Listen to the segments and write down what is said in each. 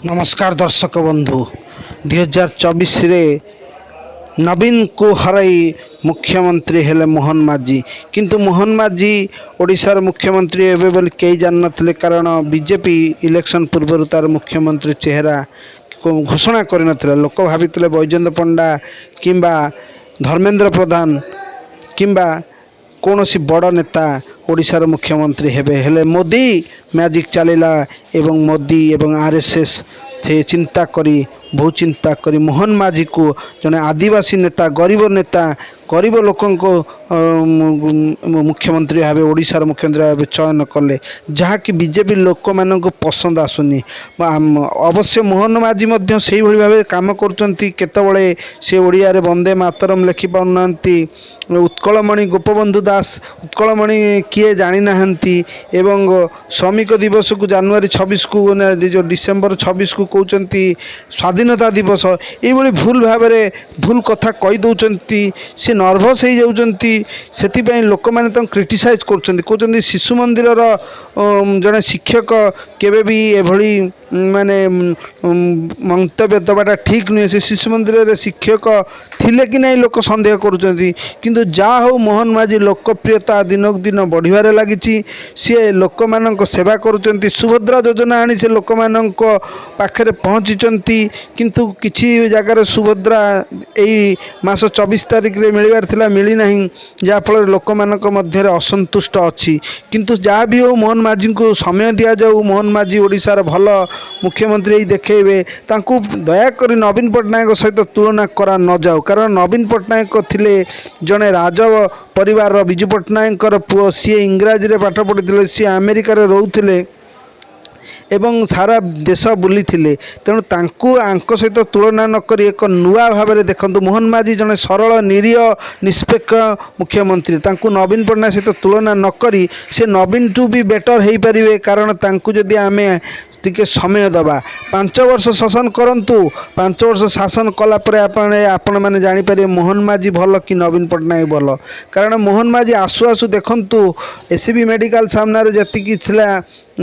नमस्कार दर्शक बंधु 2024 नवीन को हराई मुख्यमंत्री हेले मोहन माझी किंतु मोहन माझी ओडिशार मुख्यमंत्री एवं बोली कई जान नथिले कारण बीजेपी इलेक्शन पूर्व तार मुख्यमंत्री चेहरा घोषणा कर लोक भाविले बैजयंत पंडा किंबा धर्मेंद्र प्रधान किंबा कौन सी बड़ नेता ओडिशार मुख्यमंत्री हेबे हेले मोदी मैजिक चलला एवं मोदी एवं आरएसएस थे चिंता करी बहुत चिंता करी मोहन माझी को जने आदिवासी नेता गरीब लोकों को मुख्यमंत्री भाव ओडिशार मुख्यमंत्री भाव चयन कले जहाँकि बीजेपी लोक मान पसंद आसुनी। अवश्य मोहन माझी से भाव कम करते से ओडिया रे वंदे मातरम लिखि पाना उत्कलमणि गोपबंधु दास उत्कलमणि किए जानी नाहंती एवं श्रमिक दिवस को जनवरी 26 को जो डिसेम्बर 26 को कहते स्वाधीनता दिवस ये भूल भाव भूल कथा कही दौरान सी नर्भस हो जाती से लोक मैंने क्रिटिसाइज कर शिशु मंदिर जड़े शिक्षक केवे भी एभली माने मंतव्य दबाटा ठीक नुहे से शिशु मंदिर रे शिक्षक थिले कि नहीं लोक संदेह करुँच किंतु जा हो मोहन माझी लोकप्रियता दिनक दिन बढ़िबारे लगी सी लोक मान सेवा करुँच सुभद्रा योजना आनी से लोक मान पाखे पहुँची किंतु किसी जगार सुभद्रा यही मास 24 तारिख रे मिलबार थिला मिली नहीं जहाँफल लोक मान मध्य असंतुष्ट अच्छी किंतु जहाँ भी हो मोहन माझी को समय दि जाऊ मोहन माझी ओडिशार भल मुख्यमंत्री देखेबे तांकु दयाकोरी नवीन पट्टनायक सहित तुलना करा न जाऊ कारण नवीन पट्टनायक थिले जड़े राज परिवार विजु पट्टनायक पुओ सी इंग्राजी रे पाठ पढ़ी सी अमेरिका रे रोउथिले एवं सारा देश बुली थिले तेणु तांकु आंक सहित तुलना नक एक नुआ भाव में देखु मोहन माझी जड़े सरल निरीह निष्पेक्ष मुख्यमंत्री तांकु नवीन पट्टनायक सहित तुलना नक से नवीन टू भी बेटर हो पारे कारण तांकु जदि आमे टिके समय दबा 5 वर्ष शासन करंतु 5 वर्ष शासन कलापर आपण मैंने जानीपर मोहन माझी भल कि नवीन पट्टनायक भल कारण मोहन माझी आसु आसु देखंतु एससीबी मेडिकल सामने जी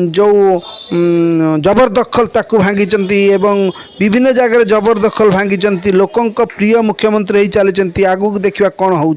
जो जबरदखल ताकू भांगी एवं विभिन्न जगह जबरदखल भांगी लोकों प्रिय मुख्यमंत्री चली आगू देखा कौन हो।